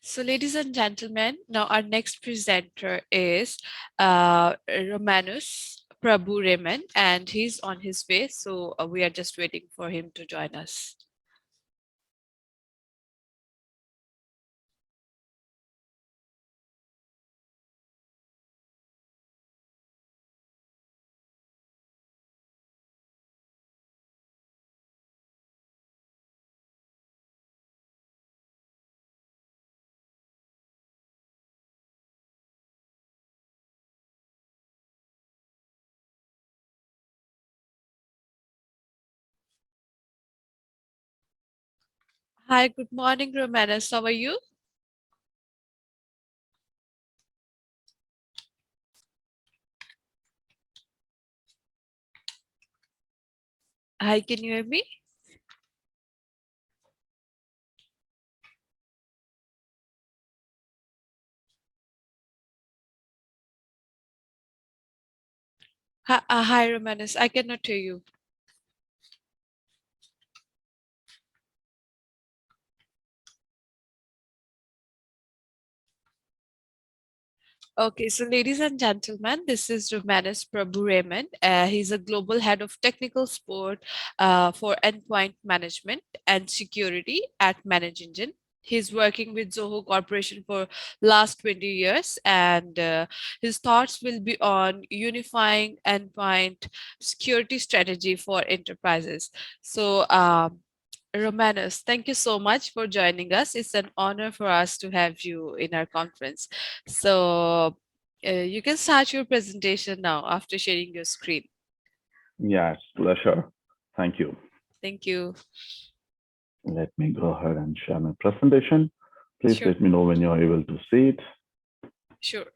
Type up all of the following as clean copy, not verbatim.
So, ladies and gentlemen, now our next presenter is Romanus Prabhu Raymond, and he's on his way. So, we are just waiting for him to join us. Hi, good morning, Romanus. How are you? Hi, can you hear me? Hi, Romanus. I cannot hear you. Okay, so ladies and gentlemen, this is Romanus Prabhu Raymond. He's a global head of technical support for endpoint management and security at ManageEngine. He's working with Zoho Corporation for last 20 years, and his thoughts will be on unifying endpoint security strategy for enterprises. So, Romanus, thank you so much for joining us. It's an honor for us to have you in our conference. So you can start your presentation now after sharing your screen. Yes, pleasure. Thank you. Thank you. Let me go ahead and share my presentation. Please Sure. let me know when you're able to see it. Sure.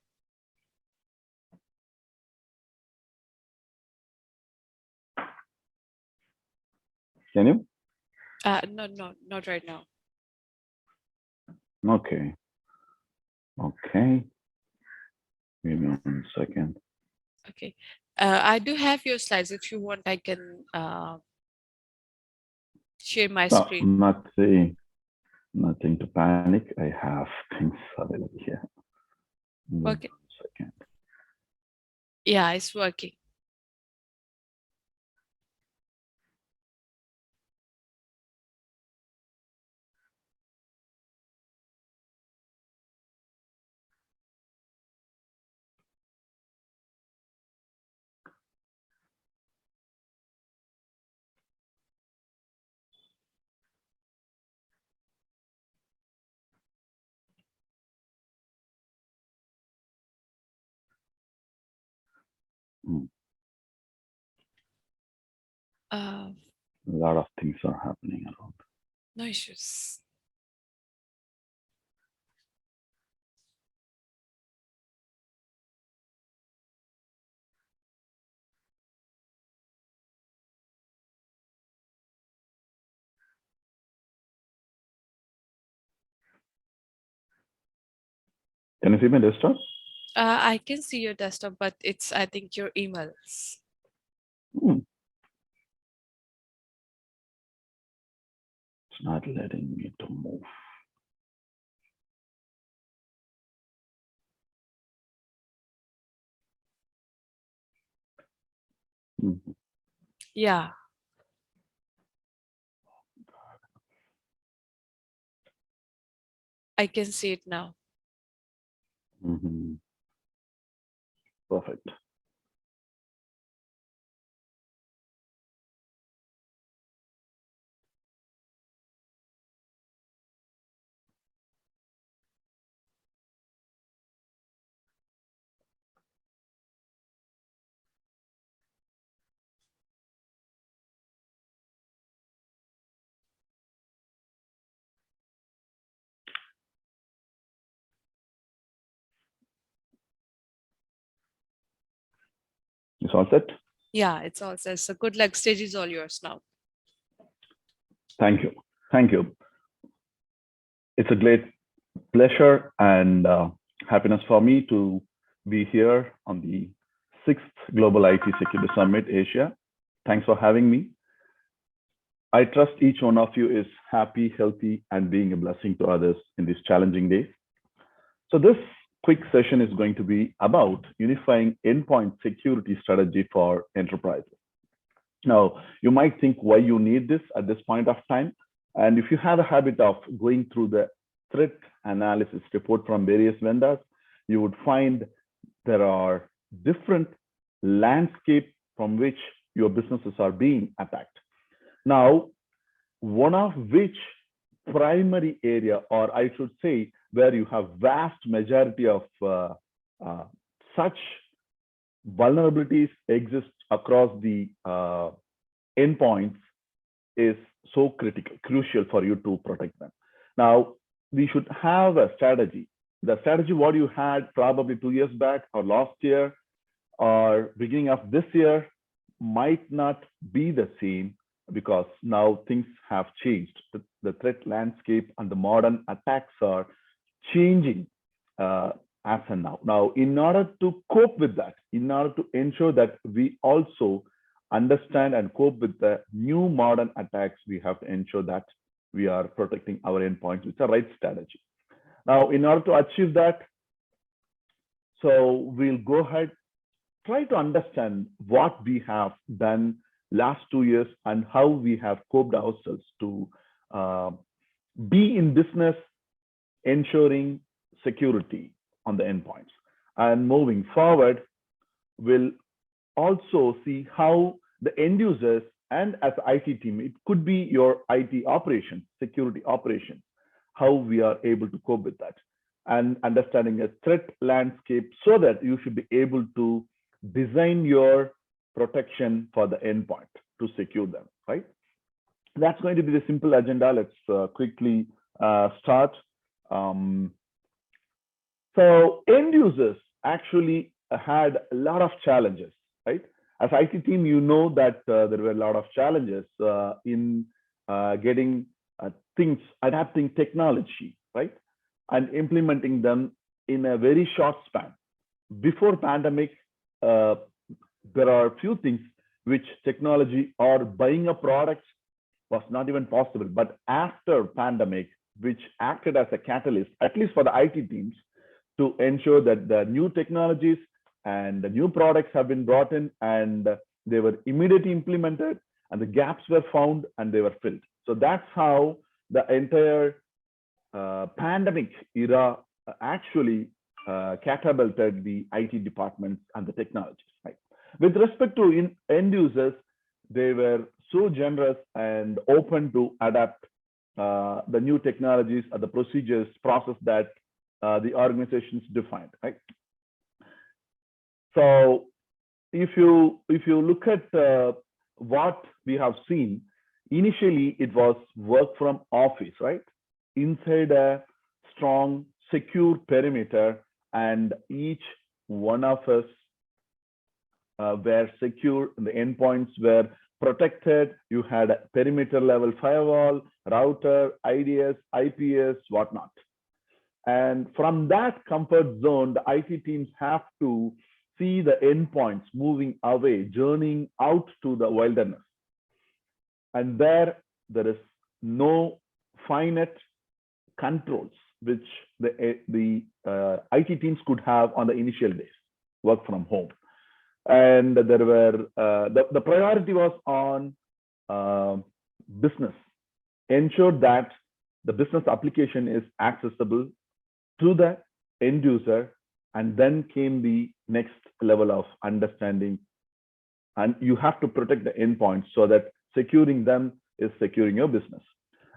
Can you? No, not right now. Okay. Okay. Give me 1 second. Okay. I do have your slides. If you want, I can share my screen. Nothing to panic. I have things available here. Okay. 1 second. Yeah, it's working. A lot of things are happening around. No issues. Can you see my desktop? I can see your desktop, but it's, I think, your emails. It's not letting me to move. Yeah. I can see it now. Perfect. It's all set? Yeah, it's all set. So good luck. Stage is all yours now. Thank you. Thank you. It's a great pleasure and happiness for me to be here on the sixth Global IT Security Summit Asia. Thanks for having me. I trust each one of you is happy, healthy, and being a blessing to others in these challenging days. So, this quick session is going to be about unifying endpoint security strategy for enterprises. Now, you might think why you need this at this point of time. And if you have a habit of going through the threat analysis report from various vendors, you would find there are different landscape from which your businesses are being attacked. Now, one of which primary area, or I should say, where you have vast majority of such vulnerabilities exist across the endpoints is so critical, crucial for you to protect them. Now, we should have a strategy. The strategy what you had probably 2 years back or last year or beginning of this year might not be the same because now things have changed. The threat landscape and the modern attacks are changing as and now. Now, in order to cope with that, in order to ensure that we also understand and cope with the new modern attacks, we have to ensure that we are protecting our endpoints with the right strategy. Now, in order to achieve that, so we'll go ahead, try to understand what we have done last 2 years and how we have coped ourselves to be in business ensuring security on the endpoints. And moving forward, we'll also see how the end users and as IT team, it could be your IT operations, security operations, how we are able to cope with that and understanding a threat landscape so that you should be able to design your protection for the endpoint to secure them, right? That's going to be the simple agenda. Let's quickly start. So end users actually had a lot of challenges, right? As IT team, you know that there were a lot of challenges in getting things, adapting technology, right? And implementing them in a very short span. Before pandemic, there are a few things which technology or buying a product was not even possible. But after pandemic, which acted as a catalyst, at least for the IT teams, to ensure that the new technologies and the new products have been brought in and they were immediately implemented and the gaps were found and they were filled. So that's how the entire pandemic era actually catapulted the IT departments and the technologies. Right? With respect to end users, they were so generous and open to adapt the new technologies or the procedures, process that the organizations defined. Right? So if you look at what we have seen, initially it was work from office, right? Inside a strong, secure perimeter, and each one of us were secure. The endpoints were protected. You had a perimeter level firewall, router, IDS, IPS, whatnot. And from that comfort zone, the IT teams have to see the endpoints moving away, journeying out to the wilderness. And there is no finite controls which the IT teams could have on the initial days, work from home. And there were, the priority was on business, ensure that the business application is accessible to the end user, and then came the next level of understanding. And you have to protect the endpoints so that securing them is securing your business.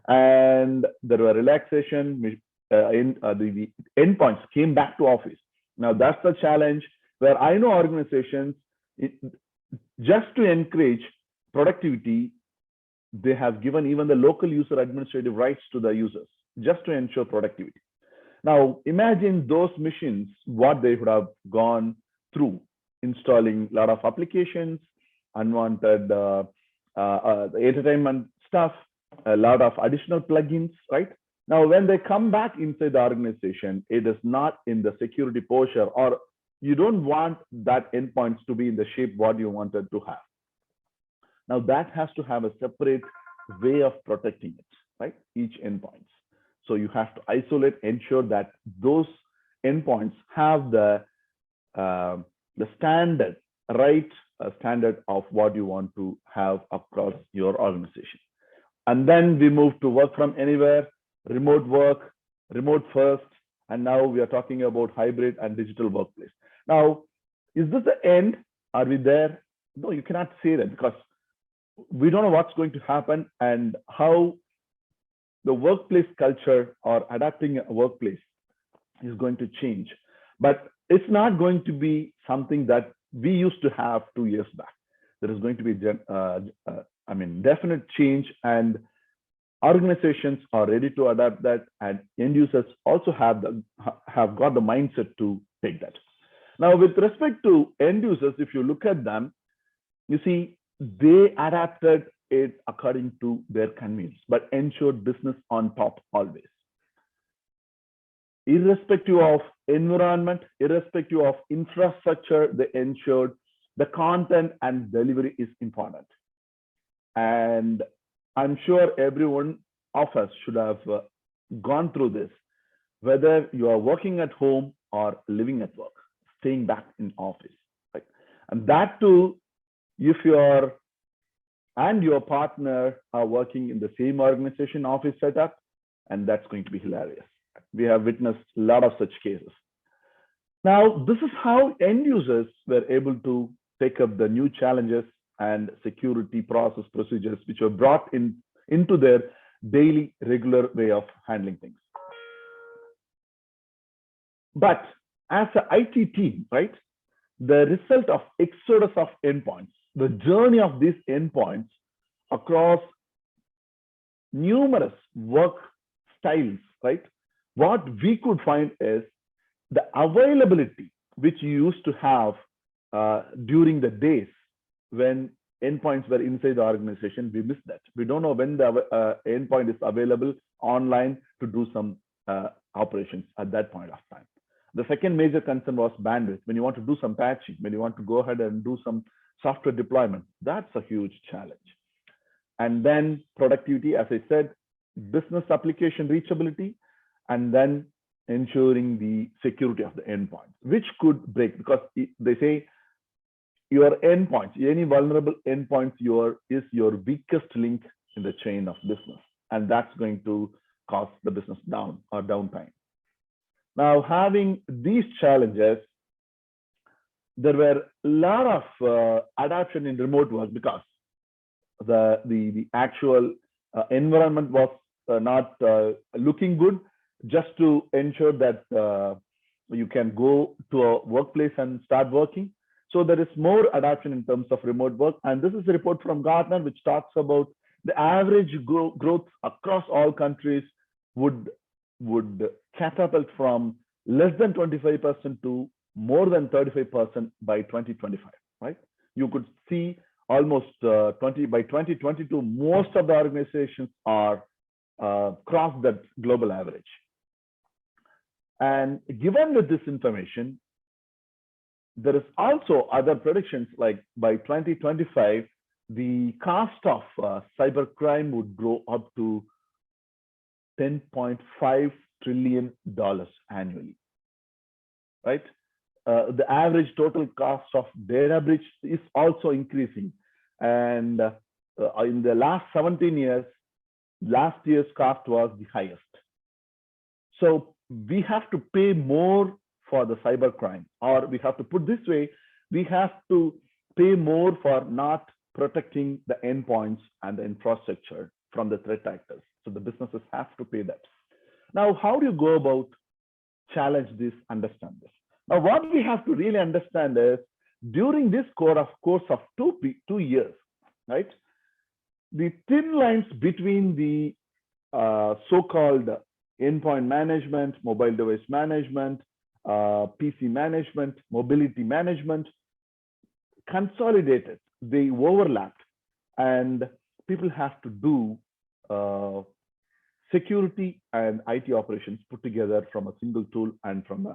And there were relaxation in the endpoints came back to office. Now that's the challenge where I know organizations, just to encourage productivity, they have given even the local user administrative rights to the users just to ensure productivity. Now, imagine those machines, what they would have gone through, installing a lot of applications, unwanted entertainment stuff, a lot of additional plugins, right? Now, when they come back inside the organization, it is not in the security posture, or you don't want that endpoints to be in the shape what you wanted to have. Now, that has to have a separate way of protecting it, right? Each endpoints. So you have to isolate, ensure that those endpoints have uh, the standard, right? Standard of what you want to have across your organization. And then we move to work from anywhere, remote work, remote first, and now we are talking about hybrid and digital workplace. Now, is this the end? Are we there? No, you cannot say that, because we don't know what's going to happen and how the workplace culture or adapting a workplace is going to change. But it's not going to be something that we used to have 2 years back. There is going to be, definite change, and organizations are ready to adapt that, and end users also have got the mindset to take that. Now, with respect to end users, if you look at them, you see they adapted it according to their convenience, but ensured business on top always. Irrespective of environment, irrespective of infrastructure, they ensured the content and delivery is important. And I'm sure every one of us should have gone through this, whether you are working at home or living at work, staying back in office. Right? And that too, if you are and your partner are working in the same organization office setup, and that's going to be hilarious. We have witnessed a lot of such cases. Now, this is how end users were able to take up the new challenges and security process procedures which were brought into their daily regular way of handling things. But as an IT team, right, the result of exodus of endpoints, the journey of these endpoints across numerous work styles, right, what we could find is the availability which you used to have during the days when endpoints were inside the organization. We missed that. We don't know when the endpoint is available online to do some operations at that point of time. The second major concern was bandwidth. When you want to do some patching, when you want to go ahead and do some software deployment, that's a huge challenge. And then productivity, as I said, business application reachability, and then ensuring the security of the endpoint, which could break, because they say your endpoints, any vulnerable endpoints is your weakest link in the chain of business, and that's going to cause the business down or downtime. Now, having these challenges, there were a lot of adoption in remote work because the actual environment was not looking good, just to ensure that you can go to a workplace and start working. So there is more adoption in terms of remote work. And this is a report from Gartner, which talks about the average growth across all countries would catapult from less than 25% to more than 35% by 2025, right? You could see almost by 2022, most of the organizations are cross that global average. And given with this information, there is also other predictions, like by 2025, the cost of cybercrime would grow up to $10.5 trillion annually, right? The average total cost of data breach is also increasing. And in the last 17 years, last year's cost was the highest. So we have to pay more for the cybercrime, or we have to put this way, we have to pay more for not protecting the endpoints and the infrastructure from the threat actors. So the businesses have to pay that. Now, how do you go about challenge this, understand this? Now, what we have to really understand is during this course of 2 years, right, the thin lines between the so-called endpoint management, mobile device management, PC management, mobility management, consolidated, they overlapped, and people have to do security and IT operations put together from a single tool and from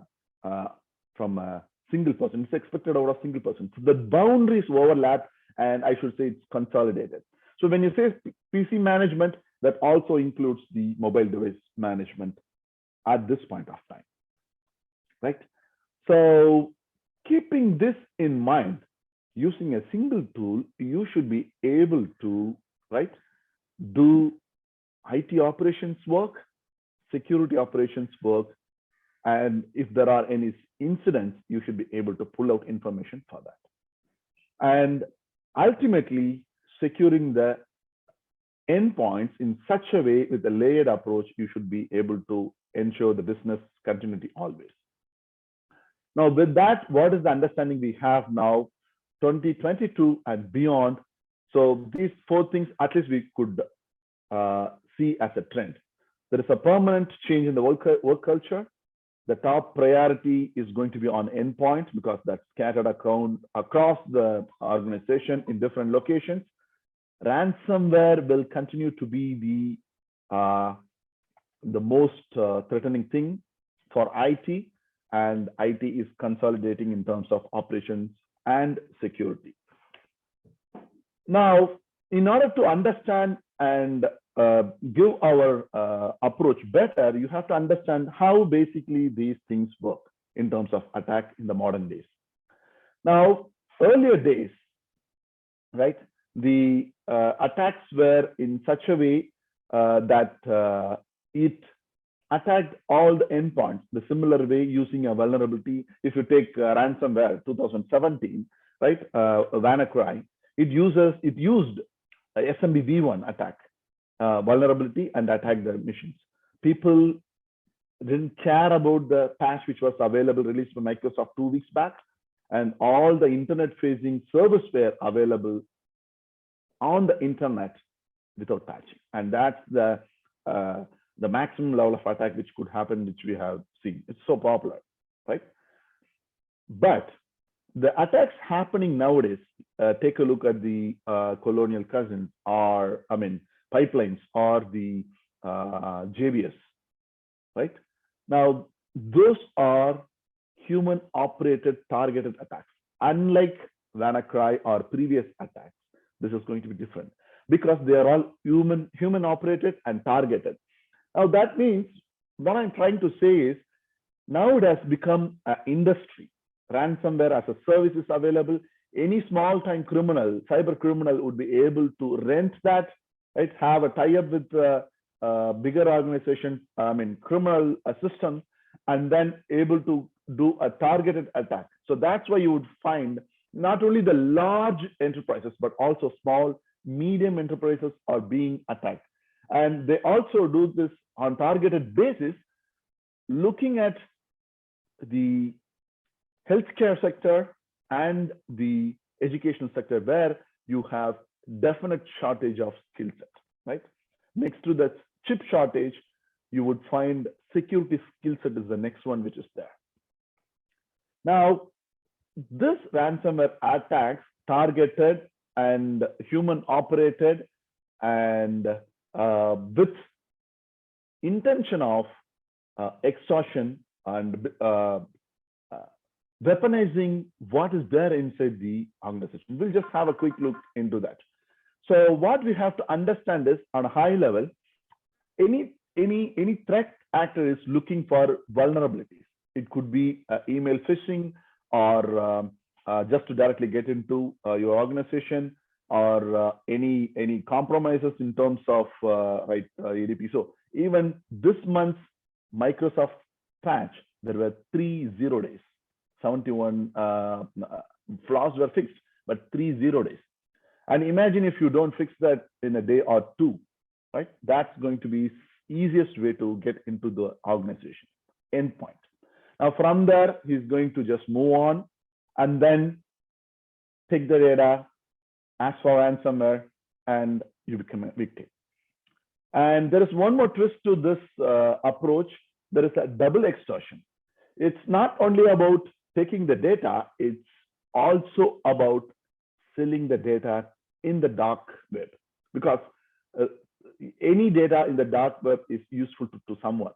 a single person. It's expected out of a single person. So the boundaries overlap, and I should say it's consolidated. So when you say PC management, that also includes the mobile device management at this point of time, right? So keeping this in mind, using a single tool, you should be able to, right, do IT operations work, security operations work, and if there are any incidents, you should be able to pull out information for that. And ultimately, securing the endpoints in such a way with a layered approach, you should be able to ensure the business continuity always. Now, with that, what is the understanding we have now, 2022 and beyond? So these four things, at least we could see as a trend. There is a permanent change in the work culture. The top priority is going to be on endpoints because that's scattered across the organization in different locations. Ransomware will continue to be the most threatening thing for IT, and IT is consolidating in terms of operations and security. Now, in order to understand and give our approach better, you have to understand how basically these things work in terms of attack in the modern days. Now, earlier days, right, the attacks were in such a way that it attacked all the endpoints the similar way using a vulnerability. If you take ransomware 2017, right, WannaCry, it used a SMB-V1 attack vulnerability and attacked the machines. People didn't care about the patch which was available, released by Microsoft 2 weeks back, and all the internet-facing service were available on the internet without patching. And that's the maximum level of attack which could happen, which we have seen. It's so popular, right? But the attacks happening nowadays, take a look at the colonial cousins, or pipelines, or the JBS, right? Now, those are human-operated targeted attacks. Unlike WannaCry or previous attacks, this is going to be different because they are all human-operated and targeted. Now, that means what I'm trying to say is now it has become an industry. Ransomware as a service is available. Any small-time criminal, cyber criminal, would be able to rent that, right? Have a tie-up with bigger organization, criminal systems, and then able to do a targeted attack. So that's why you would find not only the large enterprises, but also small, medium enterprises are being attacked. And they also do this on targeted basis, looking at the healthcare sector and the educational sector, where you have definite shortage of skill set, right? Next to the chip shortage, you would find security skill set is the next one which is there. Now, this ransomware attacks targeted and human operated and with intention of extortion and weaponizing what is there inside the organization. We'll just have a quick look into that. So what we have to understand is, on a high level, any threat actor is looking for vulnerabilities. It could be email phishing, or just to directly get into your organization, or any compromises in terms of ADP. So even this month's Microsoft patch, there were 3 0 days. 71 flaws were fixed, but 3 0 days. And imagine if you don't fix that in a day or two, right? That's going to be easiest way to get into the organization endpoint. Now from there, he's going to just move on and then take the data, ask for ransomware, and you become a victim. And there is one more twist to this approach. There is a double extortion. It's not only about taking the data, it's also about selling the data in the dark web. Because any data in the dark web is useful to someone.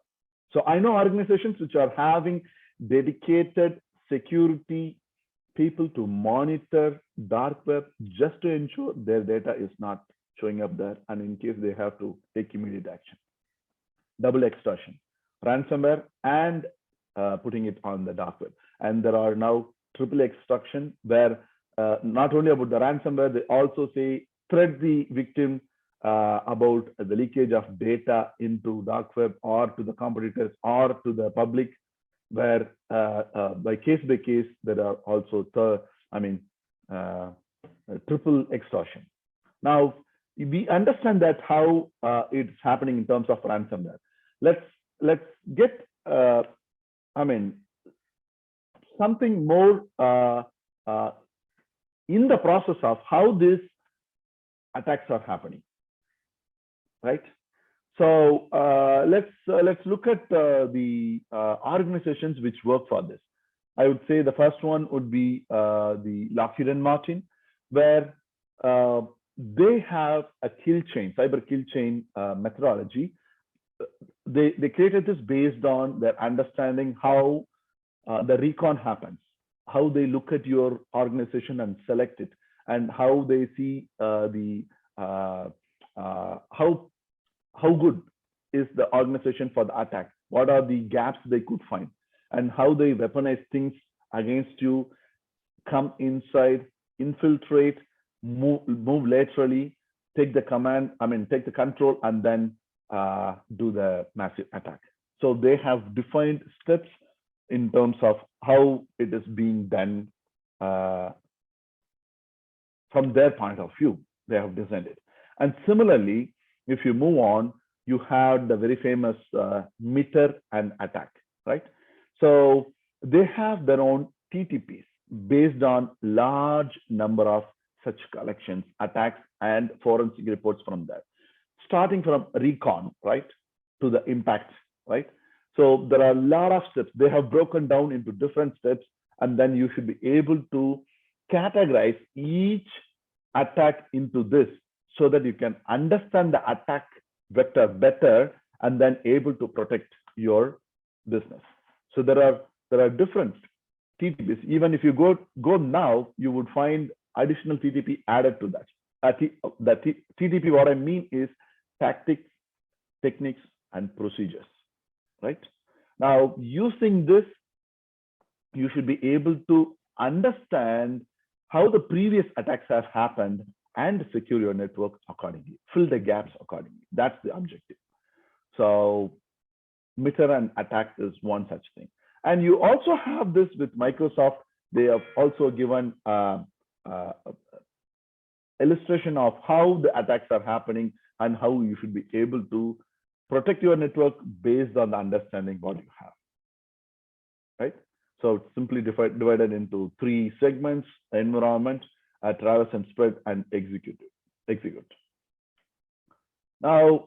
So I know organizations which are having dedicated security people to monitor dark web just to ensure their data is not showing up there, and in case they have to take immediate action. Double extortion, ransomware, and putting it on the dark web. And there are now triple extortion, where not only about the ransomware, they also say threat the victim about the leakage of data into dark web or to the competitors or to the public, where by case there are also triple extortion. Now we understand that how it's happening in terms of ransomware. Let's get something more in the process of how these attacks are happening, right? So let's look at the organizations which work for this. I would say the first one would be the Lockheed Martin, where they have a kill chain, cyber kill chain methodology. They created this based on their understanding how the recon happens, how they look at your organization and select it, and how they see how good is the organization for the attack, what are the gaps they could find, and how they weaponize things against you, come inside, infiltrate, move laterally, take the command, take the control, and then do the massive attack. So they have defined steps in terms of how it is being done from their point of view. They have designed it. And similarly, if you move on, you have the very famous meter and attack, right? So they have their own TTPs based on large number of such collections, attacks, and forensic reports from there, starting from recon, right, to the impact, right? So there are a lot of steps. They have broken down into different steps, and then you should be able to categorize each attack into this so that you can understand the attack vector better and then able to protect your business. So there are different TTPs. Even if you go now, you would find additional TTP added to that. The TTP, what I mean is tactics, techniques, and procedures, right? Now, using this, you should be able to understand how the previous attacks have happened and secure your network accordingly, fill the gaps accordingly. That's the objective. So meter and attack is one such thing. And you also have this with Microsoft. They have also given illustration of how the attacks are happening and how you should be able to protect your network based on the understanding what you have, right? So it's simply divided into three segments: environment, traverse and spread, and execute. Now,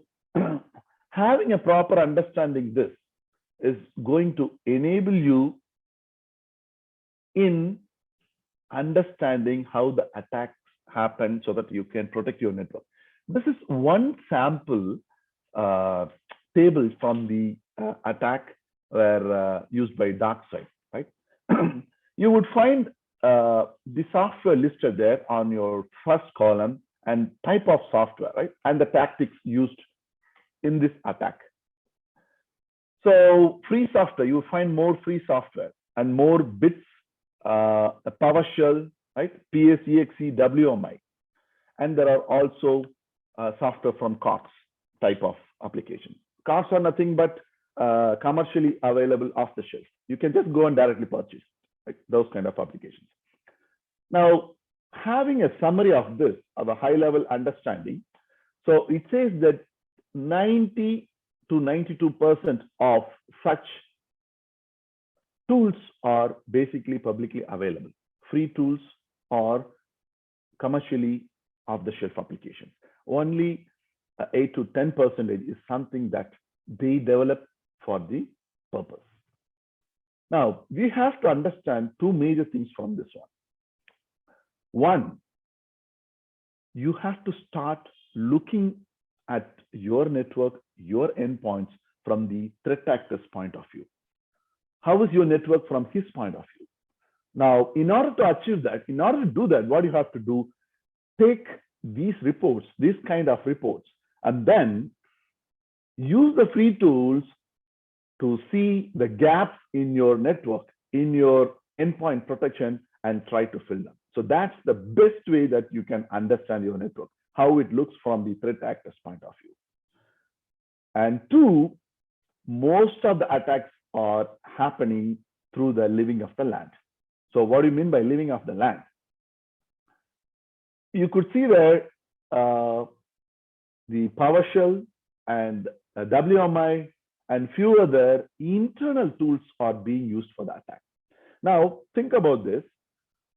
having a proper understanding this is going to enable you in understanding how the attacks happen so that you can protect your network. This is one sample table from the attack were used by DarkSide, right? You would find the software listed there on your first column and type of software, right? And the tactics used in this attack. So free software, you will find more free software and more bits, PowerShell, right? PSEXE, WMI. And there are also software from Cox type of applications. Cox are nothing but commercially available off the shelf. You can just go and directly purchase, right? Those kind of applications. Now, having a summary of this, of a high level understanding, so it says that 90 to 92% of such tools are basically publicly available, free tools or commercially off-the-shelf applications. Only 8 to 10% is something that they develop for the purpose. Now, we have to understand two major things from this one. One, you have to start looking at your network, your endpoints from the threat actor's point of view? How is your network from his point of view? Now, in order to achieve that, in order to do that, what you have to do, take these reports, these kind of reports, and then use the free tools to see the gaps in your network, in your endpoint protection, and try to fill them. So that's the best way that you can understand your network, how it looks from the threat actor's point of view. And two, most of the attacks are happening through the living of the land. So what do you mean by living of the land? You could see there the PowerShell and WMI and few other internal tools are being used for the attack. Now, think about this.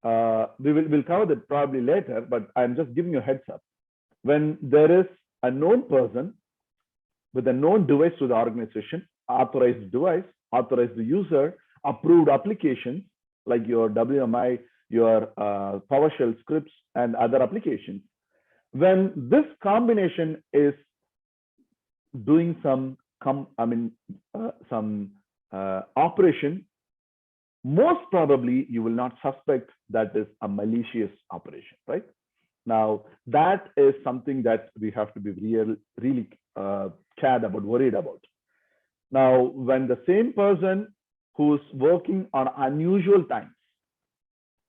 We'll cover that probably later, but I'm just giving you a heads up. When there is a known person with a known device to the organization, authorized device, authorized user, approved applications like your WMI, your PowerShell scripts, and other applications. When this combination is doing some operation, most probably you will not suspect that is a malicious operation, right? Now, that is something that we have to be really cared about, worried about. Now, when the same person who's working on unusual times,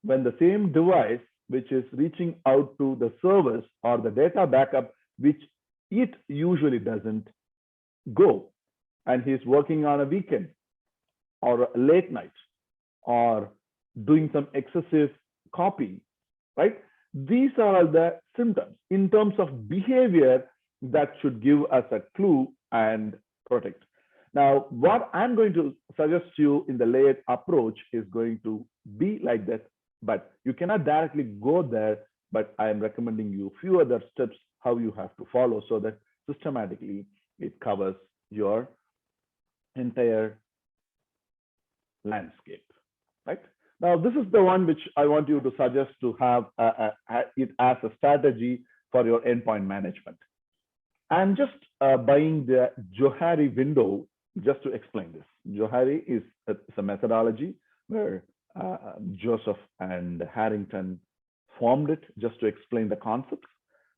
when the same device which is reaching out to the servers or the data backup, which it usually doesn't go, and he's working on a weekend or a late night or doing some excessive copying, right? These are all the symptoms in terms of behavior that should give us a clue and protect. Now, what I'm going to suggest to you in the layered approach is going to be like that, but you cannot directly go there, but I am recommending you a few other steps how you have to follow so that systematically it covers your entire landscape, right? Now, this is the one which I want you to suggest to have it as a strategy for your endpoint management. I'm just buying the Johari window just to explain this. Johari is a methodology where Joseph and Harrington formed it just to explain the concepts,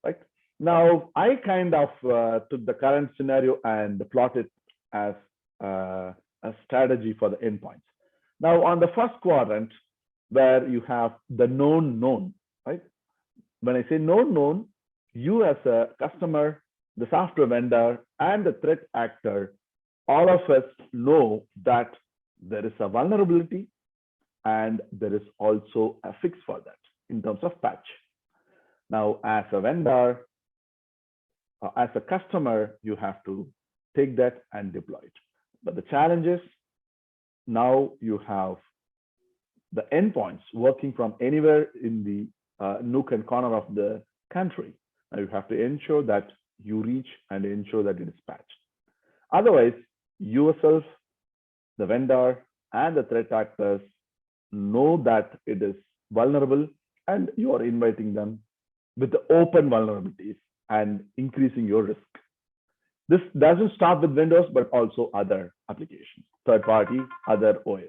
right? Now, I kind of took the current scenario and plotted as a strategy for the endpoints. Now, on the first quadrant, where you have the known, right? When I say known, you as a customer, the software vendor, and the threat actor, all of us know that there is a vulnerability and there is also a fix for that in terms of patch. Now, as a vendor, as a customer, you have to take that and deploy it. But the challenge is now you have the endpoints working from anywhere in the nook and corner of the country. Now you have to ensure that you reach and ensure that it is patched. Otherwise, yourself, the vendor, and the threat actors know that it is vulnerable, and you are inviting them with the open vulnerabilities and increasing your risk. This doesn't start with Windows, but also other applications, third party, other OS.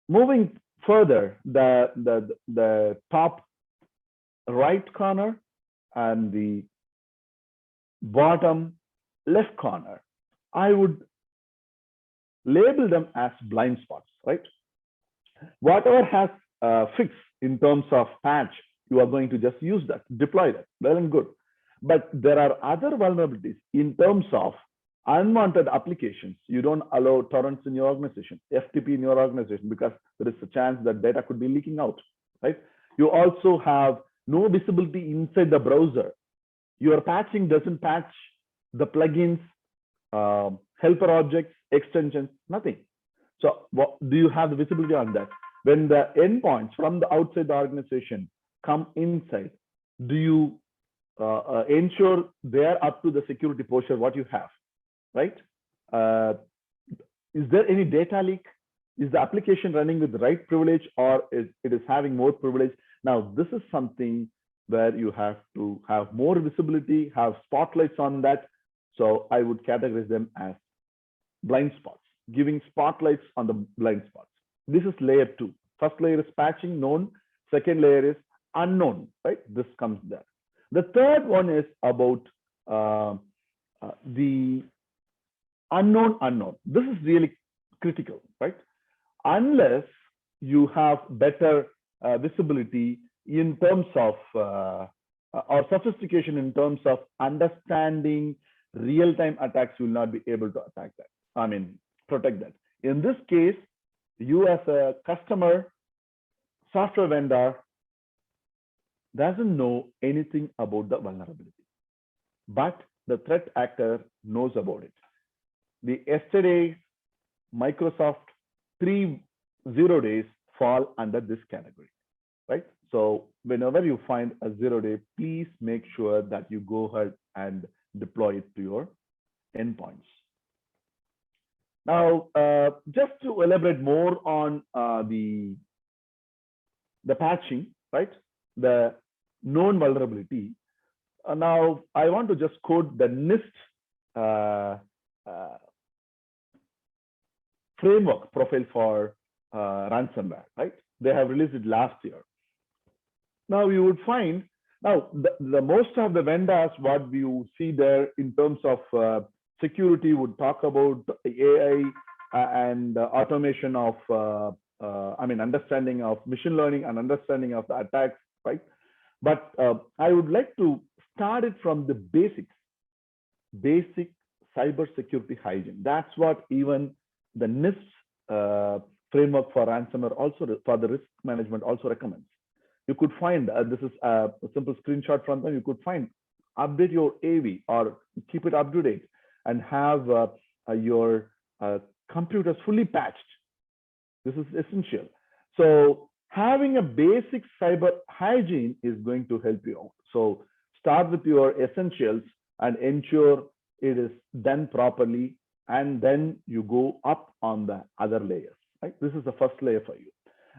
Moving further, the top right corner and the bottom left corner, I would label them as blind spots, right? Whatever has a fix in terms of patch, you are going to just use that, deploy that, well and good. But there are other vulnerabilities in terms of unwanted applications. You don't allow torrents in your organization, FTP in your organization, because there is a chance that data could be leaking out, right? You also have no visibility inside the browser. Your patching doesn't patch the plugins, helper objects, extensions, nothing. So what, do you have the visibility on that? When the endpoints from the outside the organization come inside, do you ensure they are up to the security posture what you have, right? Is there any data leak? Is the application running with the right privilege, or it is having more privilege? Now, this is something where you have to have more visibility, have spotlights on that. So I would categorize them as blind spots, giving spotlights on the blind spots. This is layer two. First layer is patching, known. Second layer is unknown, right? This comes there. The third one is about the unknown. This is really critical, right? Unless you have better visibility in terms of or sophistication in terms of understanding real-time attacks, you will not be able to attack that. I mean, protect that. In this case, you as a customer, software vendor, doesn't know anything about the vulnerability, but the threat actor knows about it. The yesterday Microsoft 3 days fall under this category, right? So whenever you find a 0-day, please make sure that you go ahead and deploy it to your endpoints. Now, just to elaborate more on the patching, right? The known vulnerability. Now, I want to just quote the NIST framework profile for ransomware, right? They have released it last year. Now you would find, now the most of the vendors, what you see there in terms of security would talk about AI and automation of, understanding of machine learning and understanding of the attacks, right? But I would like to start it from the basics, basic cybersecurity hygiene. That's what even the NIST framework for ransomware also, for the risk management, also recommends. You could find, this is a simple screenshot from them, you could find, update your AV or keep it up to date and have your computers fully patched. This is essential. So having a basic cyber hygiene is going to help you out. So start with your essentials and ensure it is done properly, and then you go up on the other layers, right? This is the first layer for you.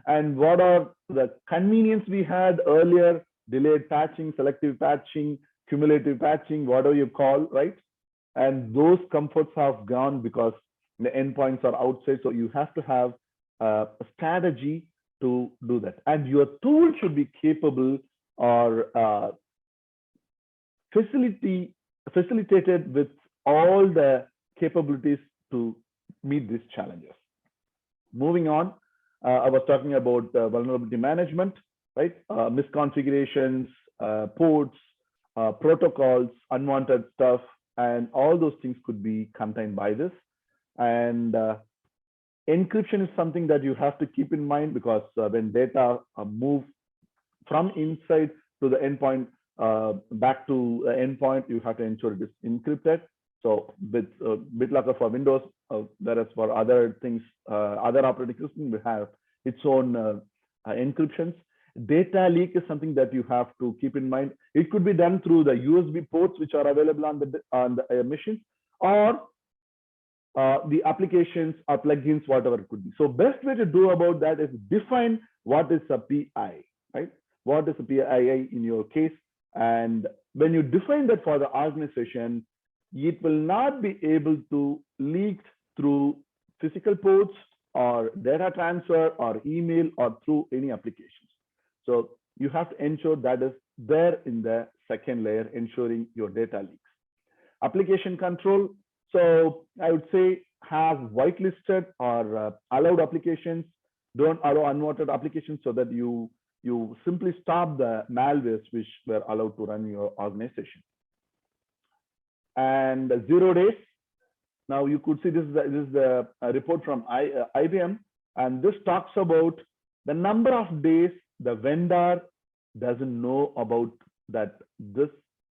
And what are the convenience we had earlier? Delayed patching, selective patching, cumulative patching, whatever you call, right? And those comforts have gone because the endpoints are outside. So you have to have a strategy to do that. And your tool should be capable or facilitated with all the capabilities to meet these challenges. Moving on, I was talking about vulnerability management, right? Misconfigurations, ports, protocols, unwanted stuff, and all those things could be contained by this. And encryption is something that you have to keep in mind, because when data move from inside to the endpoint, back to the endpoint, you have to ensure it is encrypted. So with BitLocker for Windows, whereas for other things, other operating systems, we have its own encryptions. Data leak is something that you have to keep in mind. It could be done through the USB ports which are available on the machines, or the applications or plugins, whatever it could be. So best way to do about that is define what is a PI, right? What is a PII in your case? And when you define that for the organization, it will not be able to leak through physical ports or data transfer or email or through any applications. So you have to ensure that is there in the second layer, ensuring your data leaks. Application control. So I would say have whitelisted or allowed applications. Don't allow unwanted applications, so that you simply stop the malwares which were allowed to run your organization. And 0 days. Now you could see this is the report from IBM, and this talks about the number of days the vendor doesn't know about that this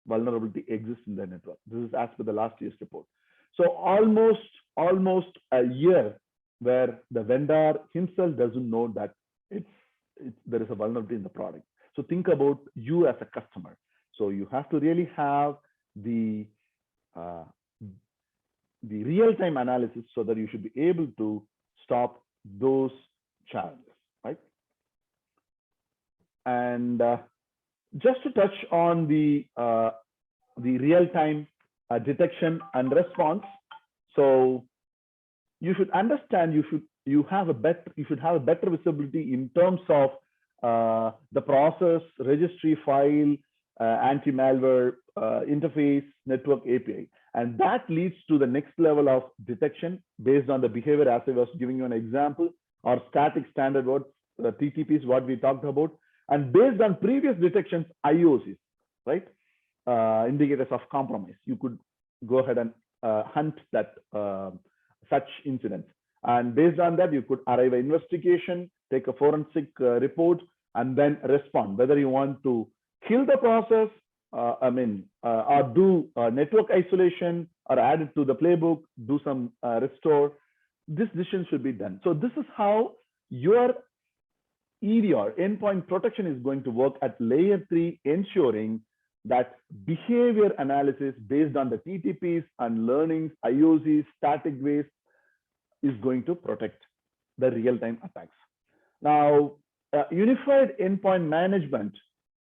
vulnerability exists in the network. This is as per the last year's report. So almost a year where the vendor himself doesn't know that there is a vulnerability in the product. So think about you as a customer. So you have to really have the real-time analysis, so that you should be able to stop those challenges, right? And Just to touch on the real-time detection and response. So you should understand, you should have a better visibility in terms of the process, registry file, anti-malware interface, network API. And that leads to the next level of detection based on the behavior, as I was giving you an example, or static standard words, TTPs, what we talked about. And based on previous detections, IOCs, right? Indicators of compromise. You could go ahead and hunt that such incidents. And based on that, you could arrive an investigation, take a forensic report, and then respond. Whether you want to kill the process, or do network isolation, or add it to the playbook, do some restore. This decision should be done. So this is how your EDR, endpoint protection, is going to work at layer 3, ensuring that behavior analysis based on the TTPs and learnings, IOCs, static ways is going to protect the real-time attacks. Now, unified endpoint management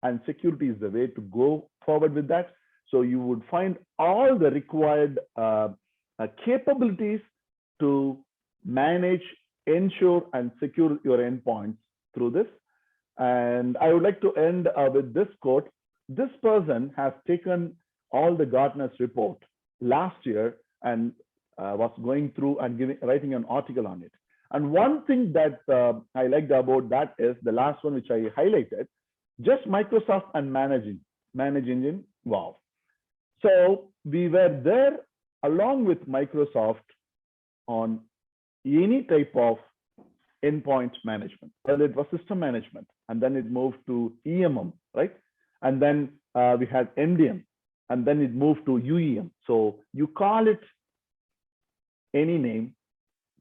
and security is the way to go forward with that. So you would find all the required capabilities to manage, ensure, and secure your endpoints through this. And I would like to end with this quote. This person has taken all the Gartner's report last year and was going through and writing an article on it. And one thing that I liked about that is the last one, which I highlighted, just Microsoft and ManageEngine. Wow. So we were there along with Microsoft on any type of endpoint management. Well, it was system management, and then it moved to EMM, right? And then we had MDM, and then it moved to UEM. So you call it any name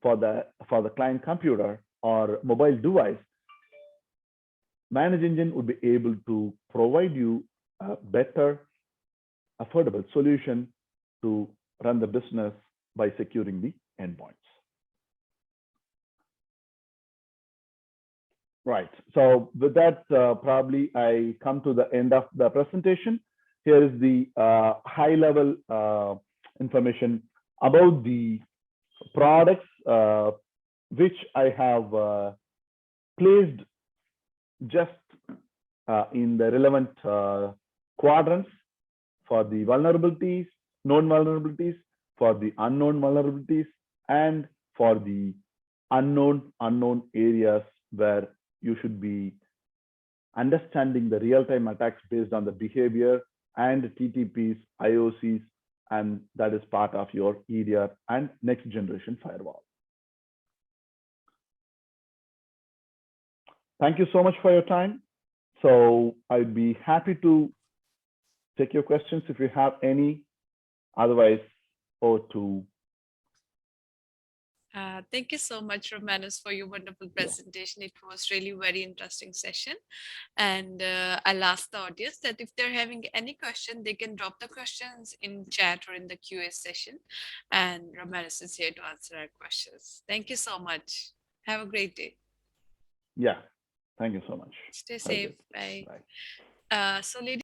for the client computer or mobile device, ManageEngine would be able to provide you a better, affordable solution to run the business by securing the endpoints. Right. So with that, probably I come to the end of the presentation. Here is the high-level information about the products which I have placed just in the relevant quadrants for the vulnerabilities, known vulnerabilities, for the unknown vulnerabilities, and for the unknown areas where you should be understanding the real-time attacks based on the behavior and TTPs, IOCs, and that is part of your EDR and next generation firewall. Thank you so much for your time. So I'd be happy to take your questions if you have any. Otherwise, over to. Thank you so much, Romanus, for your wonderful presentation. It was really very interesting session. And I'll ask the audience that if they're having any question, they can drop the questions in chat or in the QA session. And Romanus is here to answer our questions. Thank you so much. Have a great day. Yeah, thank you so much. Stay safe. Bye. So ladies